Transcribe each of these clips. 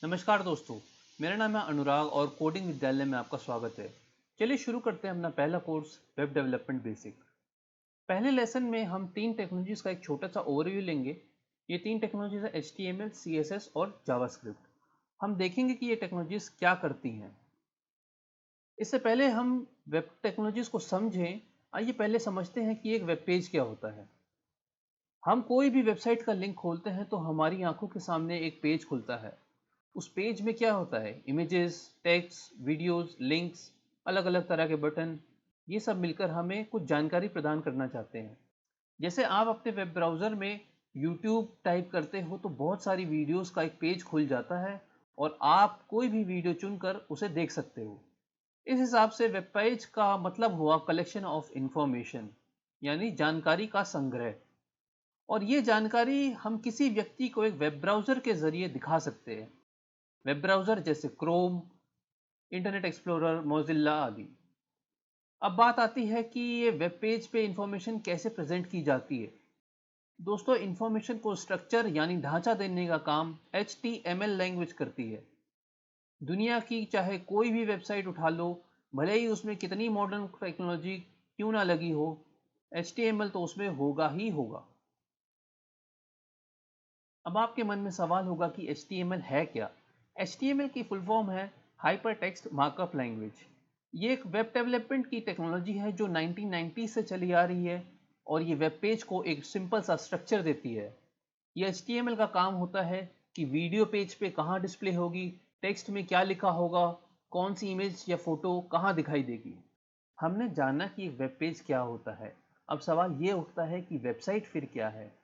नमस्कार दोस्तों, मेरा नाम है अनुराग और कोडिंग विद्यालय में आपका स्वागत है। चलिए शुरू करते हैं अपना पहला कोर्स वेब डेवलपमेंट बेसिक। पहले लेसन में हम तीन टेक्नोलॉजीज का एक छोटा सा ओवरव्यू लेंगे। ये तीन टेक्नोलॉजीज है HTML, CSS और जावास्क्रिप्ट। हम देखेंगे कि ये टेक्नोलॉजीज क्या करती हैं। इससे पहले हम वेब टेक्नोलॉजीज को समझें, आइए पहले समझते हैं कि एक वेब पेज क्या होता है। हम कोई भी वेबसाइट का लिंक खोलते हैं तो हमारी आंखों के सामने एक पेज खुलता है। उस पेज में क्या होता है? इमेजेस, टेक्स्ट, वीडियोस, लिंक्स, अलग अलग तरह के बटन, ये सब मिलकर हमें कुछ जानकारी प्रदान करना चाहते हैं। जैसे आप अपने वेब ब्राउज़र में यूट्यूब टाइप करते हो तो बहुत सारी वीडियोस का एक पेज खुल जाता है और आप कोई भी वीडियो चुनकर उसे देख सकते हो। इस हिसाब से वेब पेज का मतलब हुआ कलेक्शन ऑफ इंफॉर्मेशन, यानी जानकारी का संग्रह। और ये जानकारी हम किसी व्यक्ति को एक वेब ब्राउज़र के ज़रिए दिखा सकते हैं। वेब ब्राउज़र जैसे क्रोम, इंटरनेट एक्सप्लोरर, मोजिल्ला आदि। अब बात आती है कि ये वेब पेज पे इंफॉर्मेशन कैसे प्रेजेंट की जाती है। दोस्तों, इंफॉर्मेशन को स्ट्रक्चर यानी ढांचा देने का काम HTML लैंग्वेज करती है। दुनिया की चाहे कोई भी वेबसाइट उठा लो, भले ही उसमें कितनी मॉडर्न टेक्नोलॉजी क्यों ना लगी हो, HTML तो उसमें होगा ही होगा। अब आपके मन में सवाल होगा कि HTML है क्या? HTML की फुल फॉर्म है हाइपर टेक्स्ट मार्कअप लैंग्वेज। ये एक वेब डेवलपमेंट की टेक्नोलॉजी है जो 1990 से चली आ रही है और ये वेब पेज को एक सिंपल सा स्ट्रक्चर देती है। ये HTML का काम होता है कि वीडियो पेज पे कहाँ डिस्प्ले होगी, टेक्स्ट में क्या लिखा होगा, कौन सी इमेज या फोटो कहाँ दिखाई देगी। हमने जाना कि एक वेब पेज क्या होता है। अब सवाल ये उठता है कि वेबसाइट फिर क्या है।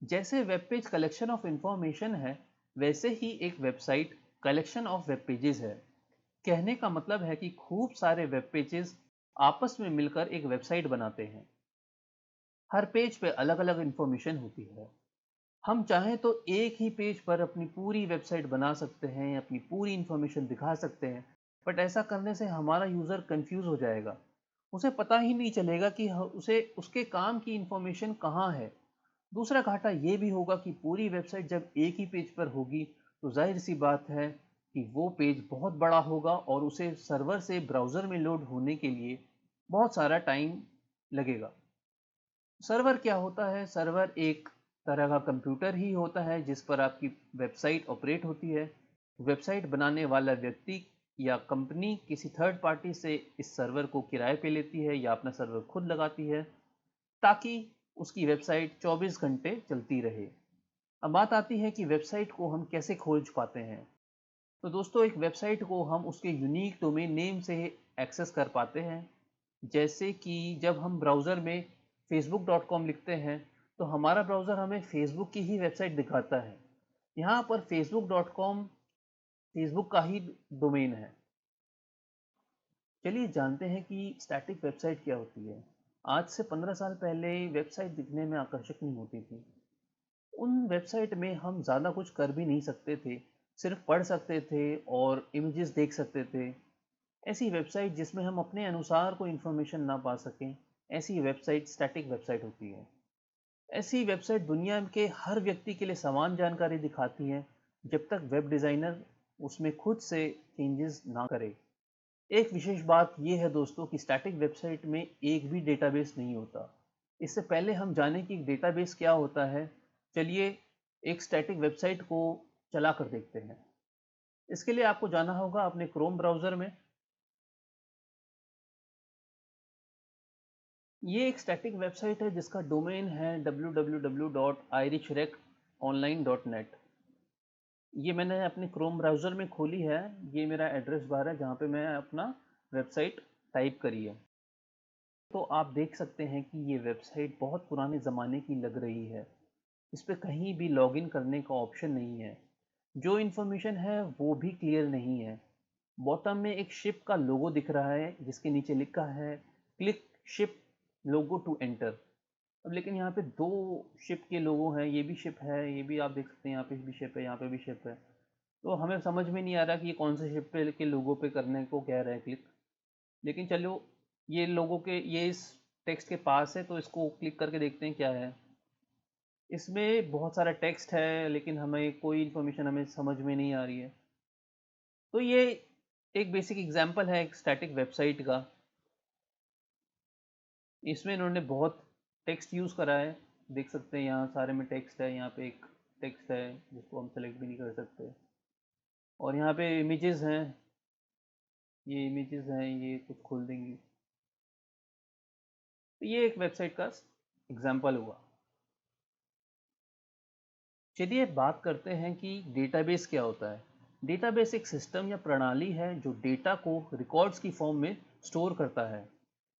जैसे web page collection of information है, वैसे ही एक website collection of web pages है। कहने का मतलब है कि खूब सारे वेब पेजेस आपस में मिलकर एक वेबसाइट बनाते हैं। हर पेज पे अलग अलग इंफॉर्मेशन होती है। हम चाहें तो एक ही पेज पर अपनी पूरी वेबसाइट बना सकते हैं, अपनी पूरी इंफॉर्मेशन दिखा सकते हैं, बट ऐसा करने से हमारा यूज़र कंफ्यूज हो जाएगा। उसे पता ही नहीं चलेगा कि उसे उसके काम की इंफॉर्मेशन कहाँ है। दूसरा घाटा ये भी होगा कि पूरी वेबसाइट जब एक ही पेज पर होगी तो जाहिर सी बात है कि वो पेज बहुत बड़ा होगा और उसे सर्वर से ब्राउज़र में लोड होने के लिए बहुत सारा टाइम लगेगा। सर्वर क्या होता है? सर्वर एक तरह का कंप्यूटर ही होता है जिस पर आपकी वेबसाइट ऑपरेट होती है। वेबसाइट बनाने वाला व्यक्ति या कंपनी किसी थर्ड पार्टी से इस सर्वर को किराए पे लेती है या अपना सर्वर खुद लगाती है ताकि उसकी वेबसाइट 24 घंटे चलती रहे। अब बात आती है कि वेबसाइट को हम कैसे खोज पाते हैं। तो दोस्तों, एक वेबसाइट को हम उसके यूनिक डोमेन नेम से एक्सेस कर पाते हैं। जैसे कि जब हम ब्राउज़र में facebook.com लिखते हैं तो हमारा ब्राउज़र हमें फेसबुक की ही वेबसाइट दिखाता है। यहाँ पर facebook.com फेसबुक का ही डोमेन है। चलिए जानते हैं कि स्टैटिक वेबसाइट क्या होती है। आज से 15 साल पहले वेबसाइट दिखने में आकर्षक नहीं होती थी। उन वेबसाइट में हम ज़्यादा कुछ कर भी नहीं सकते थे, सिर्फ पढ़ सकते थे और इमेजेस देख सकते थे। ऐसी वेबसाइट जिसमें हम अपने अनुसार कोई इन्फॉर्मेशन ना पा सकें, ऐसी वेबसाइट स्टैटिक वेबसाइट होती है। ऐसी वेबसाइट दुनिया के हर व्यक्ति के लिए समान जानकारी दिखाती है जब तक वेब डिज़ाइनर उसमें खुद से चेंजेस ना करे। एक विशेष बात यह है दोस्तों कि स्टैटिक वेबसाइट में एक भी डेटाबेस नहीं होता। इससे पहले हम जाने कि डेटाबेस क्या होता है, चलिए एक स्टैटिक वेबसाइट को चला कर देखते हैं। इसके लिए आपको जाना होगा अपने क्रोम ब्राउज़र में। ये एक स्टैटिक वेबसाइट है जिसका डोमेन है www.irishrec.online.net। ये मैंने अपने क्रोम ब्राउज़र में खोली है। ये मेरा एड्रेस बार है जहाँ पे मैं अपना वेबसाइट टाइप करी है। तो आप देख सकते हैं कि ये वेबसाइट बहुत पुराने ज़माने की लग रही है। इस पे कहीं भी लॉगिन करने का ऑप्शन नहीं है। जो इन्फॉर्मेशन है वो भी क्लियर नहीं है। बॉटम में एक शिप का लोगो दिख रहा है जिसके नीचे लिखा है click ship logo to enter. अब लेकिन यहाँ पे दो शिप के लोगो हैं, ये भी शिप है, ये भी आप देख सकते हैं, यहाँ पे भी शिप है, यहाँ पे भी शिप है। तो हमें समझ में नहीं आ रहा कि ये कौन से शिप पे के लोगो पे करने को कह रहे हैं क्लिक। लेकिन चलो, ये लोगों के ये इस टेक्स्ट के पास है तो इसको क्लिक करके देखते हैं क्या है। इसमें बहुत सारा टेक्स्ट है लेकिन हमें कोई इन्फॉर्मेशन हमें समझ में नहीं आ रही है। तो ये एक बेसिक एग्जांपल है एक स्टैटिक वेबसाइट का। इसमें इन्होंने बहुत टेक्स्ट यूज़ करा है, देख सकते हैं यहाँ सारे में टेक्स्ट है, यहाँ पे एक टेक्स्ट है जिसको हम सेलेक्ट भी नहीं कर सकते, और यहाँ पे इमेजेस हैं, ये इमेजेस हैं, ये कुछ खोल देंगे। तो ये एक वेबसाइट का एग्जांपल हुआ। चलिए बात करते हैं कि डेटाबेस क्या होता है। डेटाबेस एक सिस्टम या प्रणाली है जो डेटा को रिकॉर्ड्स की फॉर्म में स्टोर करता है।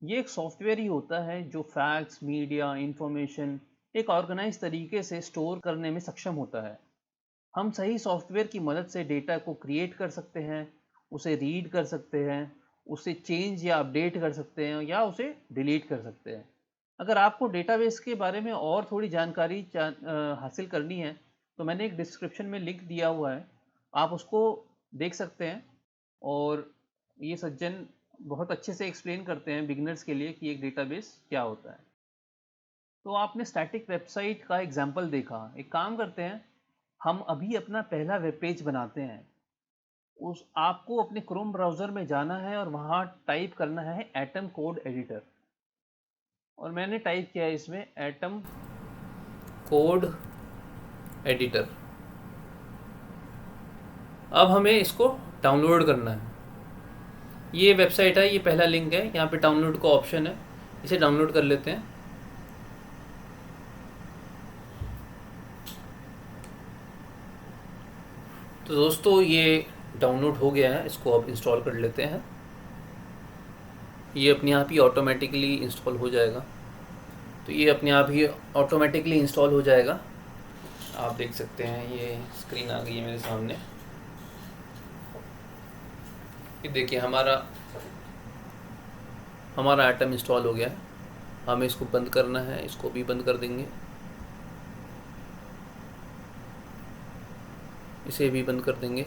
ये एक सॉफ्टवेयर ही होता है जो फैक्ट्स, मीडिया, इंफॉर्मेशन एक ऑर्गेनाइज तरीके से स्टोर करने में सक्षम होता है। हम सही सॉफ्टवेयर की मदद से डेटा को क्रिएट कर सकते हैं, उसे रीड कर सकते हैं, उसे चेंज या अपडेट कर सकते हैं या उसे डिलीट कर सकते हैं। अगर आपको डेटाबेस के बारे में और थोड़ी जानकारी हासिल करनी है तो मैंने एक डिस्क्रिप्शन में लिंक दिया हुआ है, आप उसको देख सकते हैं। और ये सज्जन बहुत अच्छे से एक्सप्लेन करते हैं बिगिनर्स के लिए कि एक डेटाबेस क्या होता है। तो आपने स्टैटिक वेबसाइट का एग्जाम्पल देखा, एक काम करते हैं, हम अभी अपना पहला वेब पेज बनाते हैं। उस आपको अपने क्रोम ब्राउज़र में जाना है और वहाँ टाइप करना है एटम कोड एडिटर। और मैंने टाइप किया है इसमें एटम कोड एडिटर। अब हमें इसको डाउनलोड करना है। ये वेबसाइट है, ये पहला लिंक है, यहाँ पे डाउनलोड का ऑप्शन है, इसे डाउनलोड कर लेते हैं। तो दोस्तों ये डाउनलोड हो गया है, इसको अब इंस्टॉल कर लेते हैं। ये अपने आप ही ऑटोमेटिकली इंस्टॉल हो जाएगा। तो ये अपने आप ही ऑटोमेटिकली इंस्टॉल हो जाएगा। आप देख सकते हैं ये स्क्रीन आ गई है मेरे सामने। ये देखिए हमारा आइटम इंस्टॉल हो गया है। हमें इसको बंद करना है, इसको भी बंद कर देंगे, इसे भी बंद कर देंगे,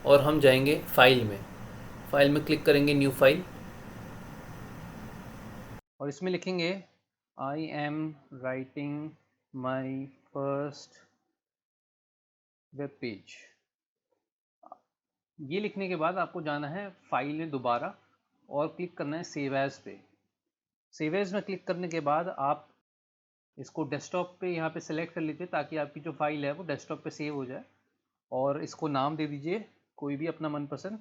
और हम जाएंगे फाइल में क्लिक करेंगे न्यू फाइल, और इसमें लिखेंगे I am writing my first web page. ये लिखने के बाद आपको जाना है फाइल में दोबारा और क्लिक करना है सेव एज पे। सेव एज में क्लिक करने के बाद आप इसको डेस्कटॉप पे यहाँ पे सेलेक्ट कर लीजिए ताकि आपकी जो फाइल है वो डेस्कटॉप पे सेव हो जाए। और इसको नाम दे दीजिए कोई भी अपना मनपसंद,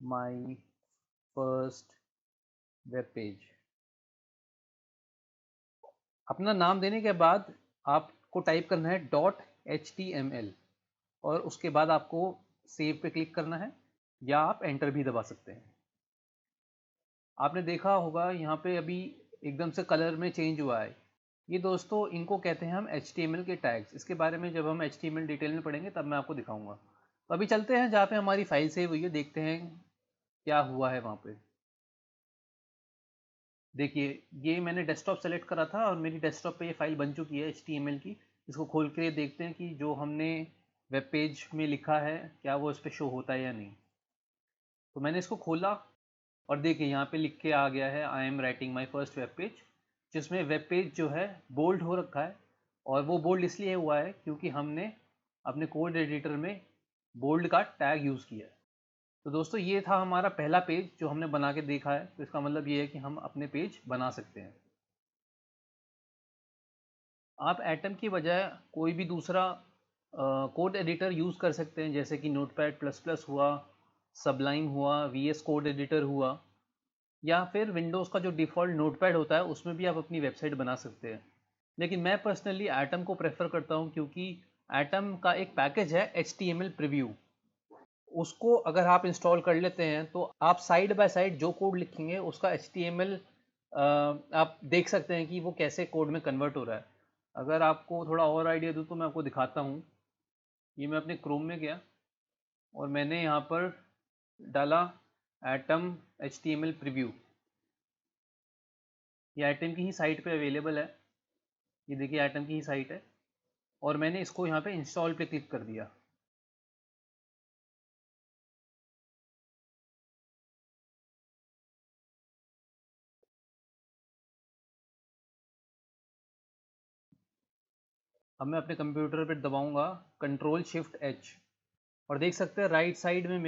माई फर्स्ट वेब पेज। अपना नाम देने के बाद आपको टाइप करना है .html, और उसके बाद आपको सेव पे क्लिक करना है या आप एंटर भी दबा सकते हैं। आपने देखा होगा यहाँ पे अभी एकदम से कलर में चेंज हुआ है। ये दोस्तों इनको कहते हैं हम HTML के टैग्स। इसके बारे में जब हम HTML डिटेल में पढ़ेंगे तब मैं आपको दिखाऊंगा। तो अभी चलते हैं जहाँ पे हमारी फाइल सेव हुई है, देखते हैं क्या हुआ है वहाँ पे। देखिए ये मैंने डेस्कटॉप सेलेक्ट करा था और मेरी डेस्कटॉप पे ये फाइल बन चुकी है HTML की। इसको खोल के देखते हैं कि जो हमने वेब पेज में लिखा है क्या वो इस पर शो होता है या नहीं। तो मैंने इसको खोला और देखिए यहाँ पे लिख के आ गया है I am writing my first web page, जिसमें वेब पेज जो है बोल्ड हो रखा है। और वो बोल्ड इसलिए हुआ है क्योंकि हमने अपने कोड एडिटर में बोल्ड का टैग यूज़ किया है। तो दोस्तों ये था हमारा पहला पेज जो हमने बना के देखा है। तो इसका मतलब ये है कि हम अपने पेज बना सकते हैं। आप एटम की बजाय कोई भी दूसरा कोड एडिटर यूज़ कर सकते हैं, जैसे कि नोटपैड प्लस प्लस हुआ, सबलाइन हुआ, VS कोड एडिटर हुआ, या फिर विंडोज़ का जो डिफ़ॉल्ट नोटपैड होता है उसमें भी आप अपनी वेबसाइट बना सकते हैं। लेकिन मैं पर्सनली एटम को प्रेफर करता हूँ क्योंकि एटम का एक पैकेज है HTML प्रीव्यू। उसको अगर आप इंस्टॉल कर लेते हैं तो आप साइड बाय साइड जो कोड लिखेंगे उसका HTML आप देख सकते हैं कि वो कैसे कोड में कन्वर्ट हो रहा है। अगर आपको थोड़ा और आइडिया दूँ तो मैं आपको दिखाता हूँ। ये मैं अपने क्रोम में गया और मैंने यहाँ पर डाला एटम HTML प्रीव्यू। ये एटम की ही साइट पे अवेलेबल है, ये देखिए एटम की ही साइट है। और मैंने इसको यहाँ पे इंस्टॉल पे क्लिक कर दिया। अब मैं अपने कंप्यूटर पर दबाऊंगा Ctrl+Shift+H और देख सकते हैं राइट साइड में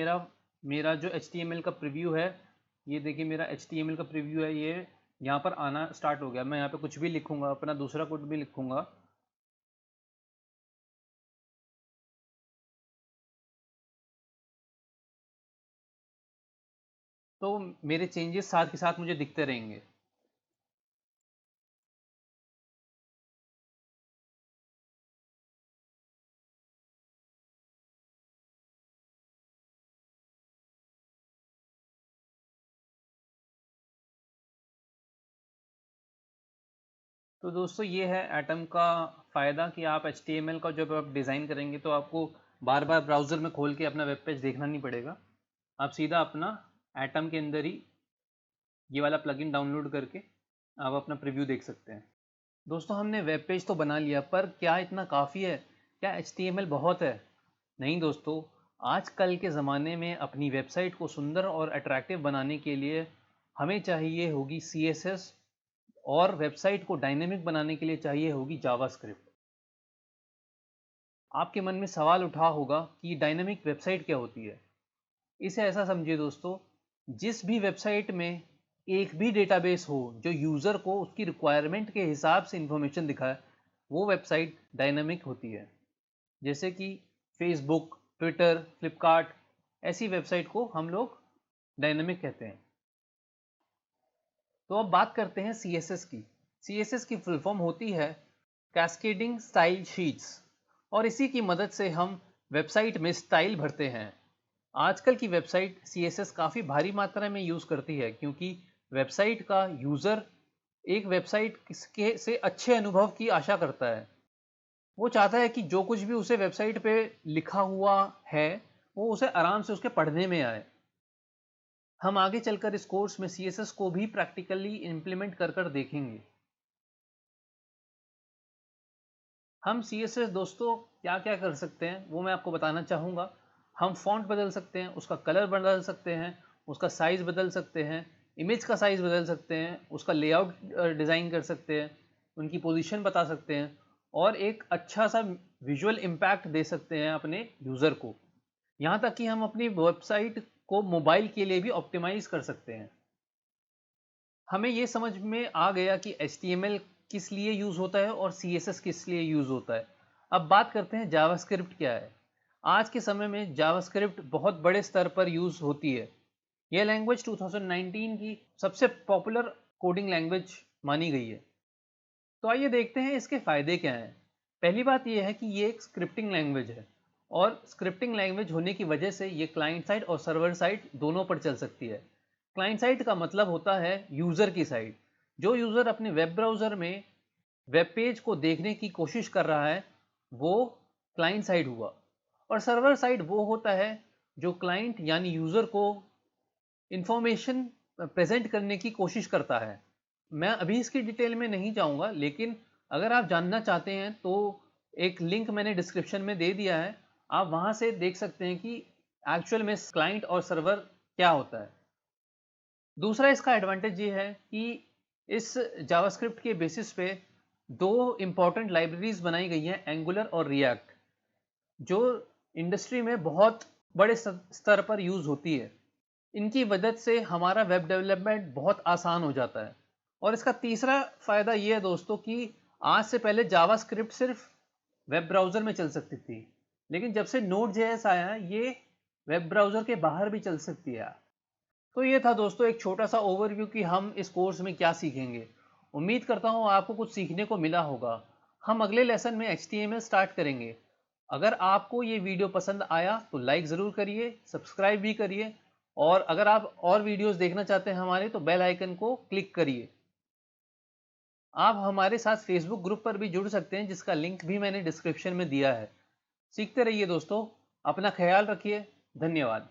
मेरा जो HTML का प्रीव्यू है, ये देखिए मेरा HTML का प्रीव्यू है, ये यहाँ पर आना स्टार्ट हो गया। मैं यहाँ पे कुछ भी लिखूंगा, अपना दूसरा कोड भी लिखूंगा, तो मेरे चेंजेस साथ के साथ मुझे दिखते रहेंगे। तो दोस्तों ये है एटम का फ़ायदा कि आप HTML का जब आप डिज़ाइन करेंगे तो आपको बार बार ब्राउज़र में खोल के अपना वेब पेज देखना नहीं पड़ेगा। आप सीधा अपना एटम के अंदर ही ये वाला प्लगइन डाउनलोड करके आप अपना प्रीव्यू देख सकते हैं। दोस्तों हमने वेब पेज तो बना लिया, पर क्या इतना काफ़ी है? क्या HTML बहुत है? नहीं दोस्तों, आजकल के ज़माने में अपनी वेबसाइट को सुंदर और अट्रैक्टिव बनाने के लिए हमें चाहिए होगी CSS, और वेबसाइट को डायनेमिक बनाने के लिए चाहिए होगी जावास्क्रिप्ट। आपके मन में सवाल उठा होगा कि डायनेमिक वेबसाइट क्या होती है। इसे ऐसा समझिए दोस्तों, जिस भी वेबसाइट में एक भी डेटाबेस हो जो यूज़र को उसकी रिक्वायरमेंट के हिसाब से इंफॉर्मेशन दिखाए, वो वेबसाइट डायनेमिक होती है। जैसे कि फेसबुक, ट्विटर, फ्लिपकार्ट, ऐसी वेबसाइट को हम लोग डायनेमिक कहते हैं। तो अब बात करते हैं CSS की। CSS की फुल फॉर्म होती है कैस्केडिंग स्टाइल शीट्स, और इसी की मदद से हम वेबसाइट में स्टाइल भरते हैं। आजकल की वेबसाइट CSS काफ़ी भारी मात्रा में यूज़ करती है, क्योंकि वेबसाइट का यूज़र एक वेबसाइट के से अच्छे अनुभव की आशा करता है। वो चाहता है कि जो कुछ भी उसे वेबसाइट पे लिखा हुआ है वो उसे आराम से उसके पढ़ने में आए। हम आगे चलकर इस कोर्स में CSS को भी प्रैक्टिकली इम्प्लीमेंट कर देखेंगे। हम CSS दोस्तों क्या क्या कर सकते हैं वो मैं आपको बताना चाहूँगा। हम फॉन्ट बदल सकते हैं, उसका कलर बदल सकते हैं, उसका साइज़ बदल सकते हैं, इमेज का साइज़ बदल सकते हैं, उसका लेआउट डिज़ाइन कर सकते हैं, उनकी पोजीशन बता सकते हैं, और एक अच्छा सा विजुअल इम्पैक्ट दे सकते हैं अपने यूज़र को। यहाँ तक कि हम अपनी वेबसाइट को मोबाइल के लिए भी ऑप्टिमाइज़ कर सकते हैं। हमें ये समझ में आ गया कि HTML किस लिए यूज़ होता है और CSS किस लिए यूज़ होता है। अब बात करते हैं जावास्क्रिप्ट क्या है। आज के समय में जावास्क्रिप्ट बहुत बड़े स्तर पर यूज़ होती है। यह लैंग्वेज 2019 की सबसे पॉपुलर कोडिंग लैंग्वेज मानी गई है। तो आइए देखते हैं इसके फ़ायदे क्या हैं। पहली बात यह है कि ये एक स्क्रिप्टिंग लैंग्वेज है, और स्क्रिप्टिंग लैंग्वेज होने की वजह से ये क्लाइंट साइड और सर्वर साइड दोनों पर चल सकती है। क्लाइंट साइड का मतलब होता है यूज़र की साइड। जो यूज़र अपने वेब ब्राउज़र में वेब पेज को देखने की कोशिश कर रहा है वो क्लाइंट साइड हुआ, और सर्वर साइड वो होता है जो क्लाइंट यानी यूज़र को इंफॉर्मेशन प्रेजेंट करने की कोशिश करता है। मैं अभी इसकी डिटेल में नहीं जाऊंगा, लेकिन अगर आप जानना चाहते हैं तो एक लिंक मैंने डिस्क्रिप्शन में दे दिया है, आप वहां से देख सकते हैं कि एक्चुअल में क्लाइंट और सर्वर क्या होता है। दूसरा इसका एडवांटेज ये है कि इस जावास्क्रिप्ट के बेसिस पे दो इम्पॉर्टेंट लाइब्रेरीज बनाई गई हैं, एंगुलर और रिएक्ट, जो इंडस्ट्री में बहुत बड़े स्तर पर यूज़ होती है। इनकी मदद से हमारा वेब डेवलपमेंट बहुत आसान हो जाता है। और इसका तीसरा फ़ायदा ये है दोस्तों कि आज से पहले जावास्क्रिप्ट सिर्फ वेब ब्राउज़र में चल सकती थी, लेकिन जब से Node.js आया है ये वेब ब्राउज़र के बाहर भी चल सकती है। तो ये था दोस्तों एक छोटा सा ओवरव्यू कि हम इस कोर्स में क्या सीखेंगे। उम्मीद करता हूँ आपको कुछ सीखने को मिला होगा। हम अगले लेसन में HTML स्टार्ट करेंगे। अगर आपको ये वीडियो पसंद आया तो लाइक ज़रूर करिए, सब्सक्राइब भी करिए, और अगर आप और वीडियोस देखना चाहते हैं हमारे तो बेल आइकन को क्लिक करिए। आप हमारे साथ फेसबुक ग्रुप पर भी जुड़ सकते हैं, जिसका लिंक भी मैंने डिस्क्रिप्शन में दिया है। सीखते रहिए दोस्तों, अपना ख्याल रखिए। धन्यवाद।